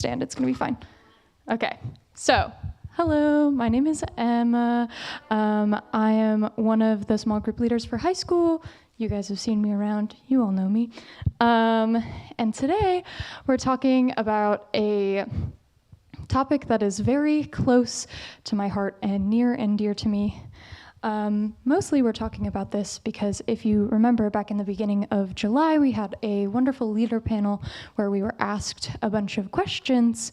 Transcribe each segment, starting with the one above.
stand. It's going to be fine. Okay, so hello, my name is Emma. I am one of the small group leaders for high school. You guys have seen me around. You all know me. And today we're talking about a topic that is very close to my heart and near and dear to me. Mostly we're talking about this because if you remember back in the beginning of July, we had a wonderful leader panel where we were asked a bunch of questions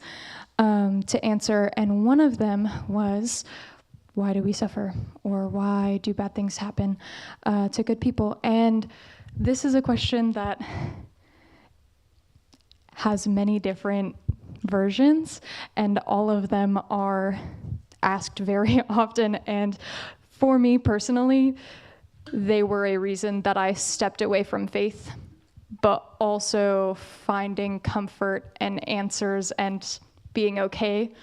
to answer, and one of them was, why do we suffer? Or why do bad things happen to good people? And this is a question that has many different versions, and all of them are asked very often. And for me personally, they were a reason that I stepped away from faith, but also finding comfort and answers and being okay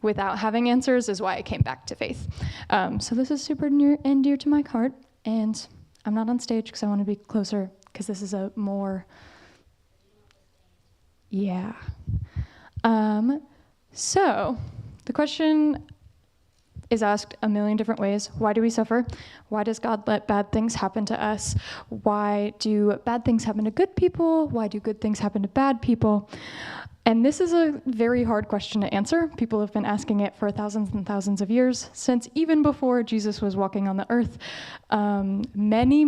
without having answers is why I came back to faith. So this is super near and dear to my heart, and I'm not on stage because I want to be closer because this is a more, yeah. So the question is asked a million different ways. Why do we suffer? Why does God let bad things happen to us? Why do bad things happen to good people? Why do good things happen to bad people? And this is a very hard question to answer. People have been asking it for thousands and thousands of years, since even before Jesus was walking on the earth. Many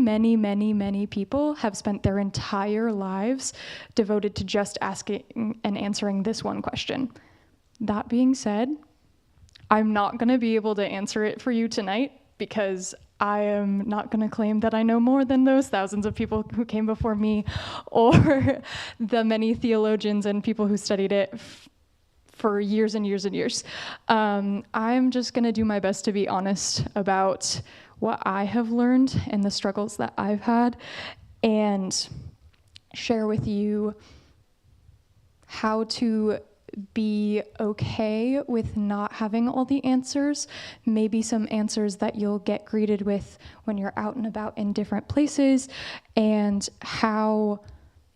people have spent their entire lives devoted to just asking and answering this one question. That being said, I'm not going to be able to answer it for you tonight because I am not going to claim that I know more than those thousands of people who came before me or the many theologians and people who studied it for years and years and years. I'm just going to do my best to be honest about what I have learned and the struggles that I've had and share with you how to be okay with not having all the answers, maybe some answers that you'll get greeted with when you're out and about in different places, and how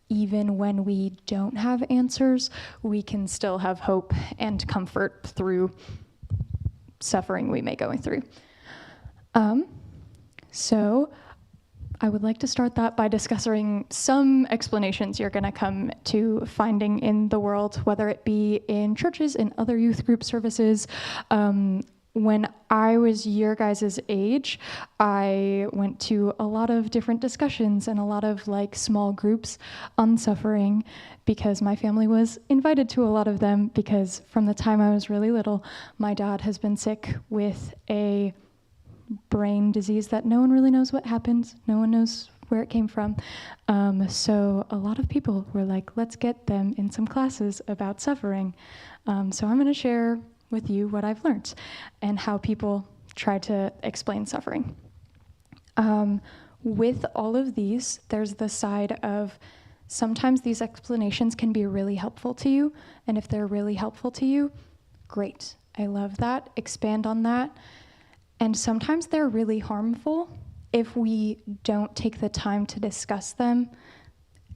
even when we don't have answers, we can still have hope and comfort through suffering we may go through. So I would like to start that by discussing some explanations you're going to come to finding in the world, whether it be in churches, in other youth group services. When I was your guys' age, I went to a lot of different discussions and a lot of small groups on suffering because my family was invited to a lot of them because from the time I was really little, my dad has been sick with a brain disease that no one really knows what happens. No one knows where it came from. So a lot of people were like, let's get them in some classes about suffering. So I'm going to share with you what I've learned and how people try to explain suffering. With all of these, there's the side of sometimes these explanations can be really helpful to you. And if they're really helpful to you, great. I love that. Expand on that. And sometimes they're really harmful if we don't take the time to discuss them.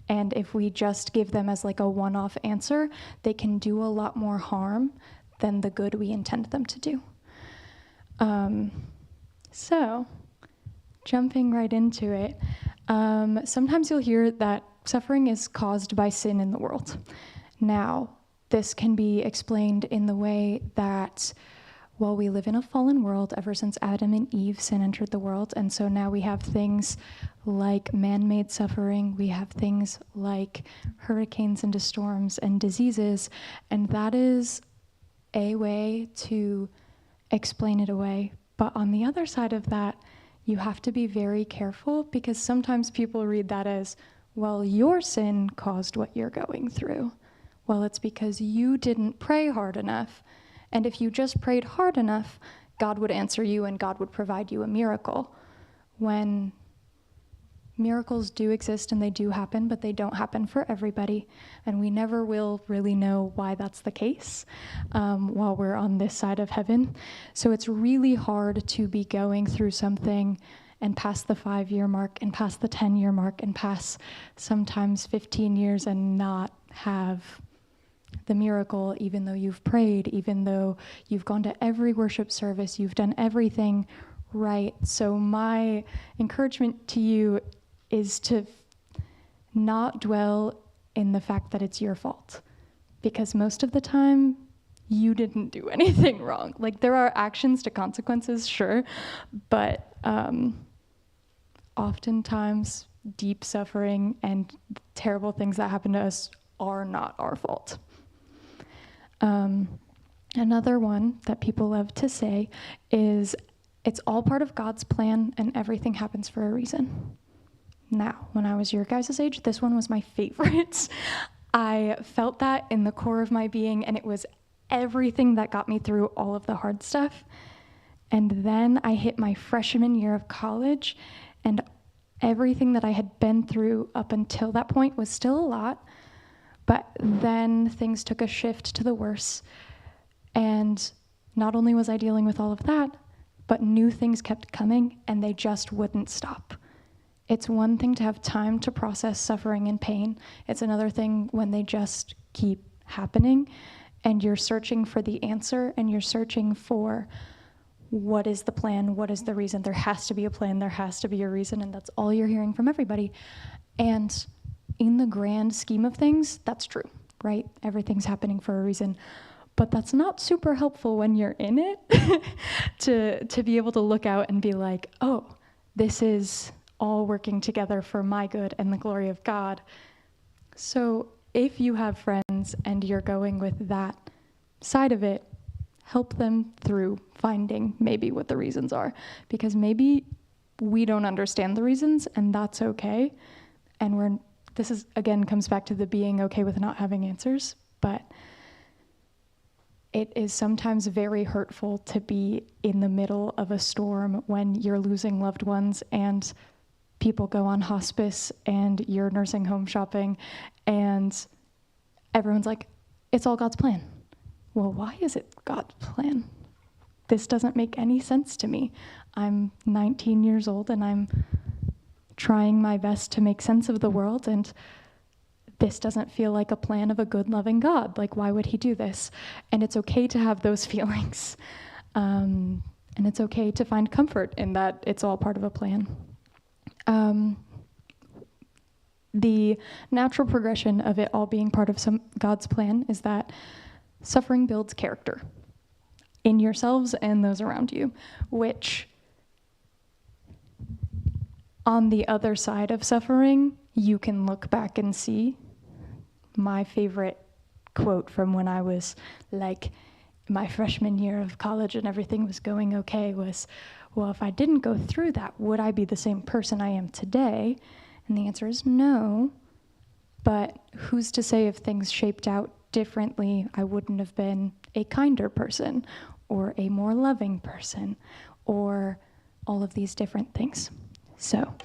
And if we just give them as a one-off answer, they can do a lot more harm than the good we intend them to do. So, jumping right into it, sometimes you'll hear that suffering is caused by sin in the world. Now, this can be explained in the way that we live in a fallen world ever since Adam and Eve, sin entered the world. And so now we have things like man-made suffering. We have things like hurricanes and storms and diseases. And that is a way to explain it away. But on the other side of that, you have to be very careful because sometimes people read that as, well, your sin caused what you're going through. Well, it's because you didn't pray hard enough. And if you just prayed hard enough, God would answer you and God would provide you a miracle. When miracles do exist and they do happen, but they don't happen for everybody. And we never will really know why that's the case while we're on this side of heaven. So it's really hard to be going through something and pass the 5-year mark and pass the 10-year mark and pass sometimes 15 years and not have the miracle, even though you've prayed, even though you've gone to every worship service, you've done everything right. So my encouragement to you is to not dwell in the fact that it's your fault, because most of the time you didn't do anything wrong. Like, there are actions to consequences, sure, but oftentimes deep suffering and terrible things that happen to us are not our fault. Another one that people love to say is, it's all part of God's plan and everything happens for a reason. Now, when I was your guys' age, this one was my favorite. I felt that in the core of my being, and it was everything that got me through all of the hard stuff. And then I hit my freshman year of college, and everything that I had been through up until that point was still a lot, but then things took a shift to the worse. And not only was I dealing with all of that, but new things kept coming, and they just wouldn't stop. It's one thing to have time to process suffering and pain. It's another thing when they just keep happening, and you're searching for the answer, and you're searching for, what is the plan? What is the reason? There has to be a plan. There has to be a reason, and that's all you're hearing from everybody. And in the grand scheme of things, that's true, right? Everything's happening for a reason. But that's not super helpful when you're in it to be able to look out and be like, oh, this is all working together for my good and the glory of God. So if you have friends and you're going with that side of it, help them through finding maybe what the reasons are, because maybe we don't understand the reasons, and that's okay. And this is, again, comes back to the being okay with not having answers, but it is sometimes very hurtful to be in the middle of a storm when you're losing loved ones and people go on hospice and you're nursing home shopping and everyone's like, it's all God's plan. Well, why is it God's plan? This doesn't make any sense to me. I'm 19 years old and I'm trying my best to make sense of the world, and this doesn't feel like a plan of a good, loving God. Like, why would he do this? And it's okay to have those feelings. And it's okay to find comfort in that it's all part of a plan. The natural progression of it all being part of God's plan is that suffering builds character in yourselves and those around you, which on the other side of suffering, you can look back and see. My favorite quote from when I was like my freshman year of college and everything was going okay was, well, if I didn't go through that, would I be the same person I am today? And the answer is no. But who's to say if things shaped out differently, I wouldn't have been a kinder person or a more loving person or all of these different things. So,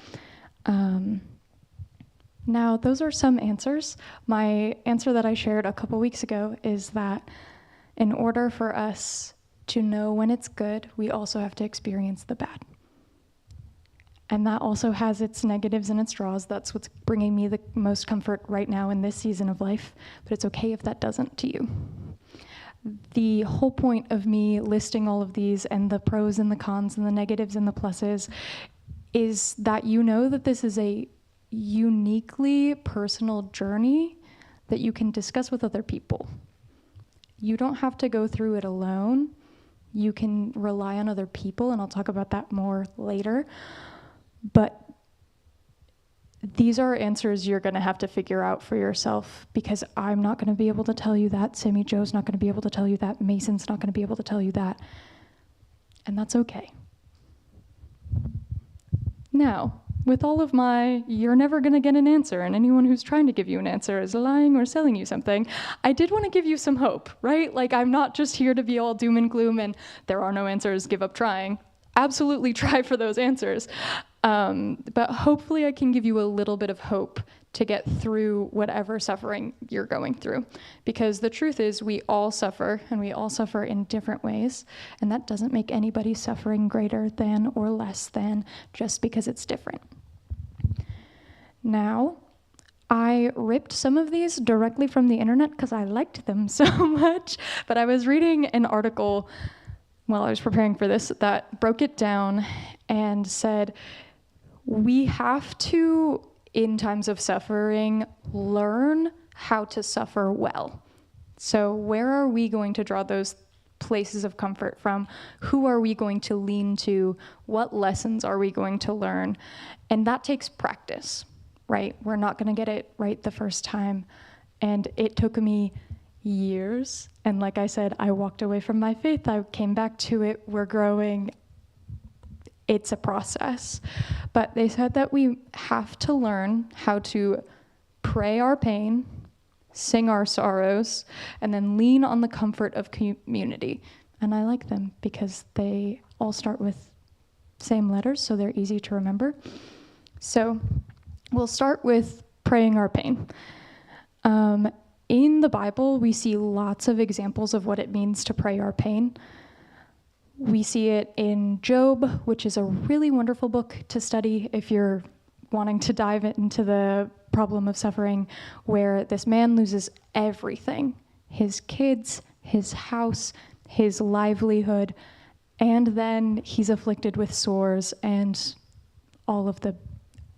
now those are some answers. My answer that I shared a couple weeks ago is that in order for us to know when it's good, we also have to experience the bad. And that also has its negatives and its draws. That's what's bringing me the most comfort right now in this season of life, but it's okay if that doesn't to you. The whole point of me listing all of these and the pros and the cons and the negatives and the pluses is that you know that this is a uniquely personal journey that you can discuss with other people. You don't have to go through it alone. You can rely on other people, and I'll talk about that more later. But these are answers you're going to have to figure out for yourself, because I'm not going to be able to tell you that. Sammy Joe's not going to be able to tell you that. Mason's not going to be able to tell you that. And that's okay. Now, with all of my, you're never going to get an answer, and anyone who's trying to give you an answer is lying or selling you something, I did want to give you some hope, right? Like, I'm not just here to be all doom and gloom and there are no answers, give up trying. Absolutely try for those answers. But hopefully I can give you a little bit of hope to get through whatever suffering you're going through. Because the truth is, we all suffer, and we all suffer in different ways, and that doesn't make anybody's suffering greater than or less than just because it's different. Now, I ripped some of these directly from the internet because I liked them so much, but I was reading an article while I was preparing for this that broke it down and said, we have to, in times of suffering, learn how to suffer well. So where are we going to draw those places of comfort from? Who are we going to lean to? What lessons are we going to learn? And that takes practice, right? We're not going to get it right the first time. And it took me years. And like I said, I walked away from my faith. I came back to it. We're growing. It's a process. But they said that we have to learn how to pray our pain, sing our sorrows, and then lean on the comfort of community. And I like them because they all start with same letters, so they're easy to remember. So we'll start with praying our pain. In the Bible, we see lots of examples of what it means to pray our pain. We see it in Job, which is a really wonderful book to study if you're wanting to dive into the problem of suffering, where this man loses everything: his kids, his house, his livelihood, and then he's afflicted with sores and all of the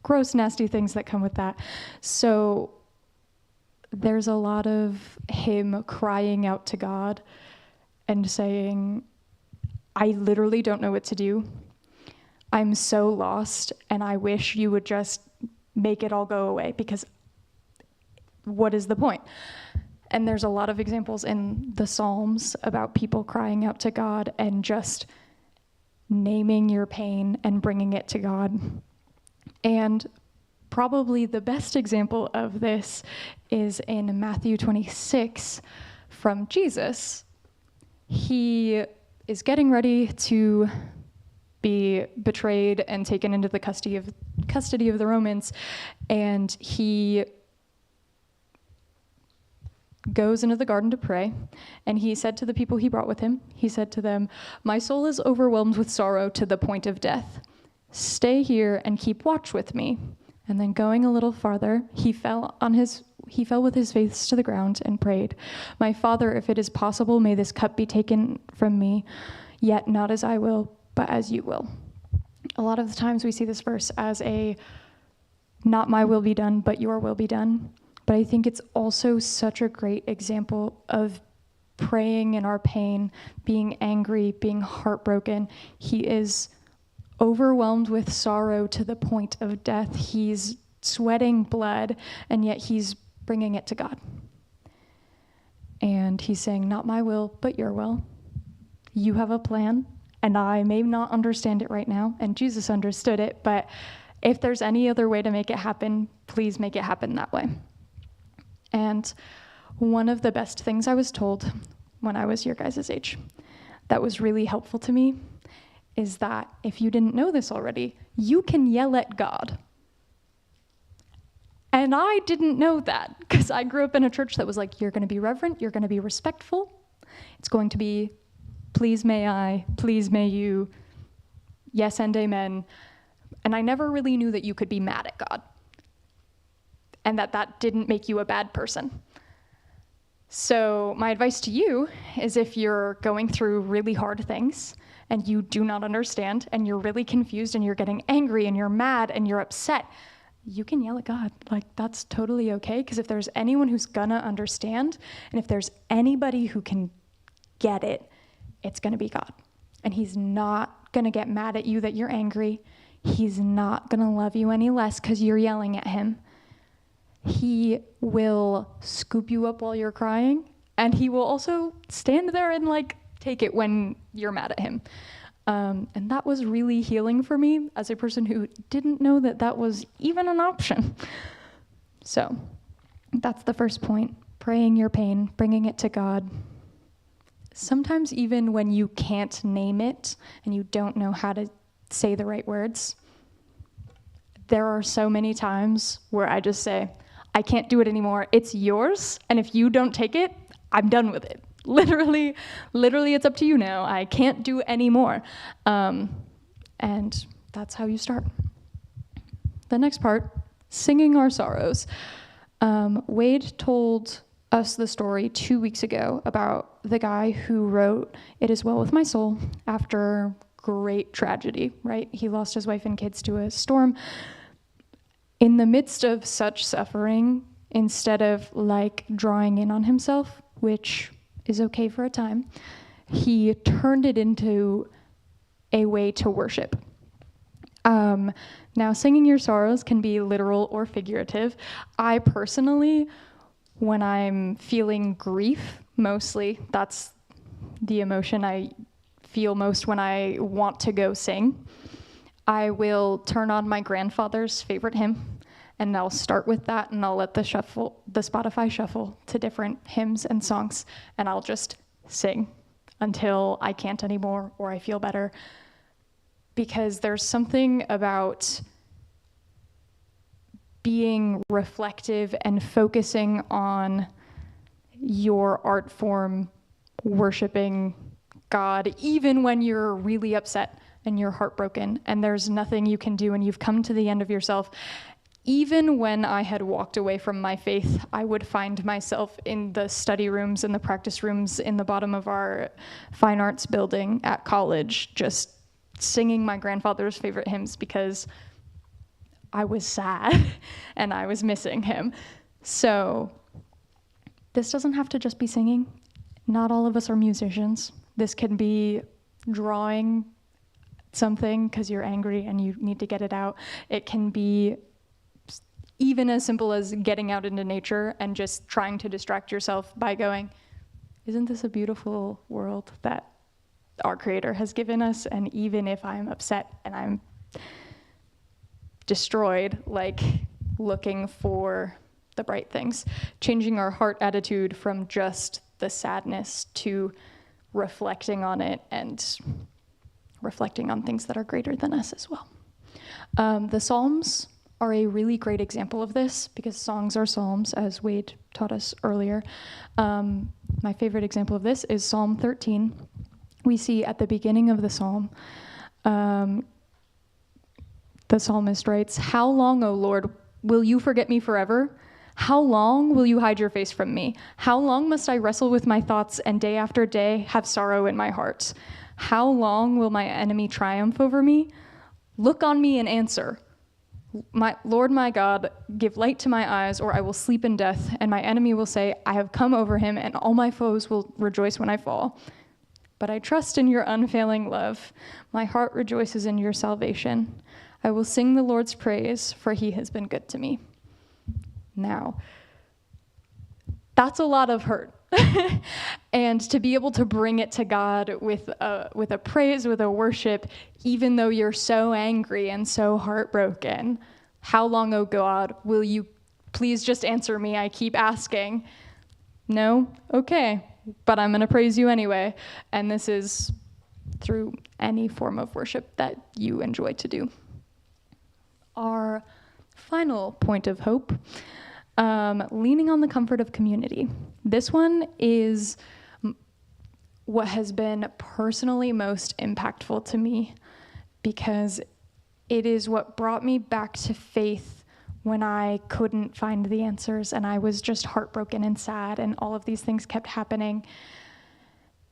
gross, nasty things that come with that. So there's a lot of him crying out to God and saying, I literally don't know what to do. I'm so lost, and I wish you would just make it all go away, because what is the point? And there's a lot of examples in the Psalms about people crying out to God and just naming your pain and bringing it to God. And probably the best example of this is in Matthew 26 from Jesus. He is getting ready to be betrayed and taken into the custody of the Romans, and he goes into the garden to pray, and he said to the people he brought with him, he said to them, "My soul is overwhelmed with sorrow to the point of death. Stay here and keep watch with me." And then going a little farther, he fell with his face to the ground and prayed, "My Father, if it is possible, may this cup be taken from me, yet not as I will, but as you will." A lot of the times we see this verse as a not my will be done, but your will be done. But I think it's also such a great example of praying in our pain, being angry, being heartbroken. He is overwhelmed with sorrow to the point of death. He's sweating blood, and yet he's bringing it to God. And he's saying, not my will, but your will. You have a plan, and I may not understand it right now, and Jesus understood it, but if there's any other way to make it happen, please make it happen that way. And one of the best things I was told when I was your guys' age that was really helpful to me is that if you didn't know this already, you can yell at God. And I didn't know that because I grew up in a church that was like, you're going to be reverent, you're going to be respectful. It's going to be, please may I, please may you, yes and amen. And I never really knew that you could be mad at God and that didn't make you a bad person. So my advice to you is if you're going through really hard things and you do not understand and you're really confused and you're getting angry and you're mad and you're upset, you can yell at God. Like, that's totally okay, because if there's anyone who's gonna understand and if there's anybody who can get it, it's gonna be God. And he's not gonna get mad at you that you're angry. He's not gonna love you any less because you're yelling at him. He will scoop you up while you're crying, and he will also stand there and take it when you're mad at him. And that was really healing for me as a person who didn't know that was even an option. So that's the first point, praying your pain, bringing it to God. Sometimes even when you can't name it and you don't know how to say the right words, there are so many times where I just say, I can't do it anymore. It's yours. And if you don't take it, I'm done with it. Literally, it's up to you now. I can't do any more. And that's how you start. The next part, singing our sorrows. Wade told us the story 2 weeks ago about the guy who wrote "It Is Well With My Soul" after great tragedy, right? He lost his wife and kids to a storm. In the midst of such suffering, instead of like drawing in on himself, which is okay for a time, he turned it into a way to worship. Now, singing your sorrows can be literal or figurative. I personally, when I'm feeling grief, mostly, that's the emotion I feel most when I want to go sing, I will turn on my grandfather's favorite hymn, and I'll start with that, and I'll let the Spotify shuffle to different hymns and songs, and I'll just sing until I can't anymore or I feel better. Because there's something about being reflective and focusing on your art form, worshiping God, even when you're really upset and you're heartbroken and there's nothing you can do and you've come to the end of yourself. Even when I had walked away from my faith, I would find myself in the study rooms and the practice rooms in the bottom of our fine arts building at college, just singing my grandfather's favorite hymns because I was sad and I was missing him. So this doesn't have to just be singing. Not all of us are musicians. This can be drawing something because you're angry and you need to get it out. It can be even as simple as getting out into nature and just trying to distract yourself by going, isn't this a beautiful world that our Creator has given us? And even if I'm upset and I'm destroyed, like looking for the bright things, changing our heart attitude from just the sadness to reflecting on it and reflecting on things that are greater than us as well. The Psalms are a really great example of this because songs are psalms, as Wade taught us earlier. My favorite example of this is Psalm 13. We see at the beginning of the psalm, the psalmist writes, "How long, O Lord, will you forget me forever? How long will you hide your face from me? How long must I wrestle with my thoughts and day after day have sorrow in my heart? How long will my enemy triumph over me? Look on me and answer. My Lord, my God, give light to my eyes, or I will sleep in death, and my enemy will say, I have come over him, and all my foes will rejoice when I fall. But I trust in your unfailing love. My heart rejoices in your salvation. I will sing the Lord's praise, for he has been good to me." Now, that's a lot of hurt. And to be able to bring it to God with a praise, with a worship, even though you're so angry and so heartbroken, how long, oh God, will you please just answer me? I keep asking. No? Okay. But I'm going to praise you anyway. And this is through any form of worship that you enjoy to do. Our final point of hope, leaning on the comfort of community. This one is what has been personally most impactful to me because it is what brought me back to faith when I couldn't find the answers and I was just heartbroken and sad and all of these things kept happening.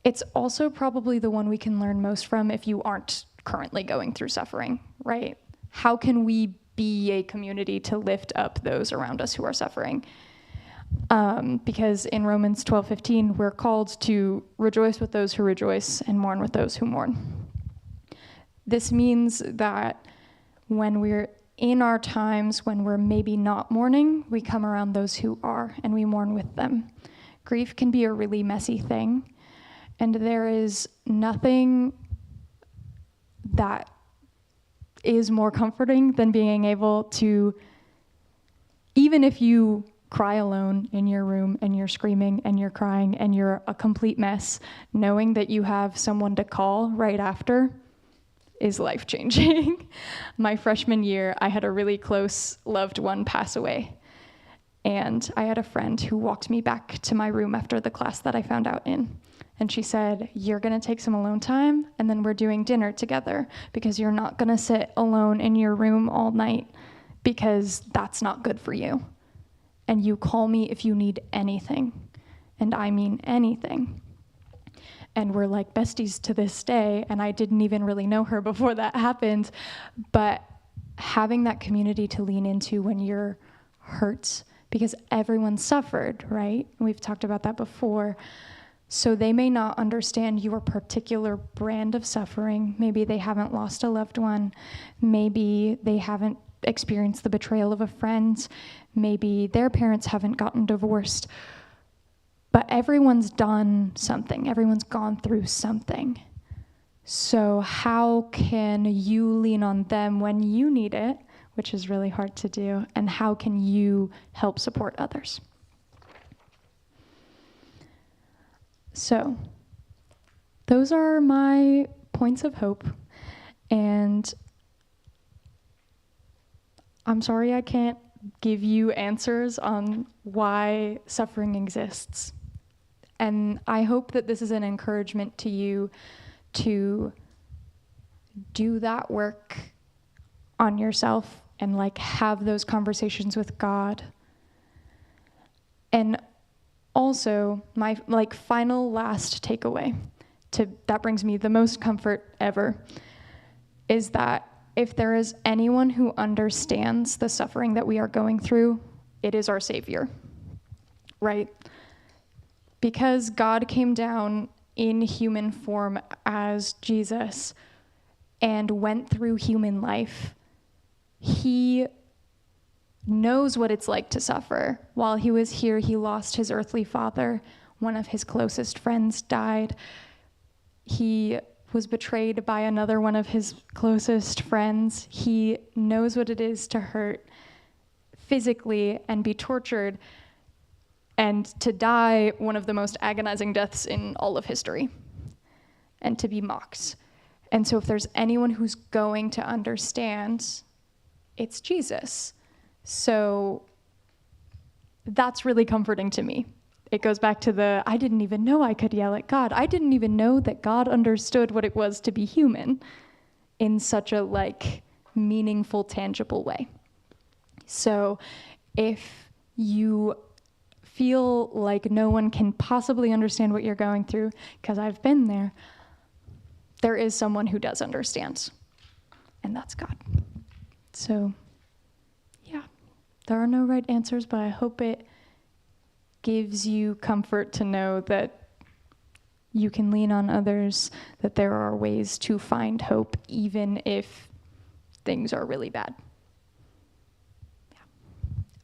It's also probably the one we can learn most from if you aren't currently going through suffering, right? How can we be a community to lift up those around us who are suffering? Because in Romans 12:15, we're called to rejoice with those who rejoice and mourn with those who mourn. This means that when we're in our times when we're maybe not mourning, we come around those who are and we mourn with them. Grief can be a really messy thing, and there is nothing that is more comforting than being able to, even if you cry alone in your room and you're screaming and you're crying and you're a complete mess, knowing that you have someone to call right after is life-changing. My freshman year, I had a really close loved one pass away. And I had a friend who walked me back to my room after the class that I found out in. And she said, "You're going to take some alone time, and then we're doing dinner together because you're not going to sit alone in your room all night because that's not good for you." and you call me if you need anything. And I mean anything. And we're like besties to this day, and I didn't even really know her before that happened. But having that community to lean into when you're hurt, because everyone suffered, right? We've talked about that before. So they may not understand your particular brand of suffering. Maybe they haven't lost a loved one. Maybe they haven't experienced the betrayal of a friend. Maybe their parents haven't gotten divorced. But everyone's done something. Everyone's gone through something. So how can you lean on them when you need it, which is really hard to do, and how can you help support others? So those are my points of hope, and I'm sorry I can't give you answers on why suffering exists. And I hope that this is an encouragement to you to do that work on yourself and like have those conversations with God. And also, my like final last takeaway that brings me the most comfort ever is that if there is anyone who understands the suffering that we are going through, it is our Savior, right? Because God came down in human form as Jesus and went through human life, he knows what it's like to suffer. While he was here, he lost his earthly father. One of his closest friends died. He was betrayed by another one of his closest friends. He knows what it is to hurt physically and be tortured and to die one of the most agonizing deaths in all of history and to be mocked. And so if there's anyone who's going to understand, it's Jesus. So that's really comforting to me. It goes back to I didn't even know I could yell at God. I didn't even know that God understood what it was to be human in such a meaningful, tangible way. So if you feel like no one can possibly understand what you're going through, because I've been there, there is someone who does understand, and that's God. So yeah, there are no right answers, but I hope it gives you comfort to know that you can lean on others, that there are ways to find hope even if things are really bad.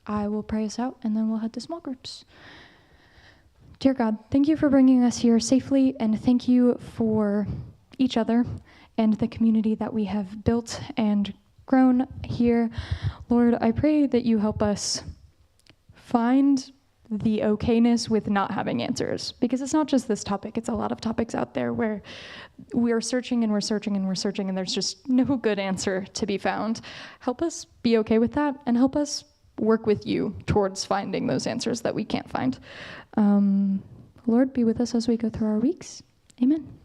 I will pray us out, and then we'll head to small groups. Dear God, thank you for bringing us here safely, and thank you for each other and the community that we have built and grown here. Lord, I pray that you help us find the okayness with not having answers, because it's not just this topic, it's a lot of topics out there where we're searching and we're searching and we're searching and there's just no good answer to be found. Help us be okay with that, and help us work with you towards finding those answers that we can't find. Lord, be with us as we go through our weeks. Amen.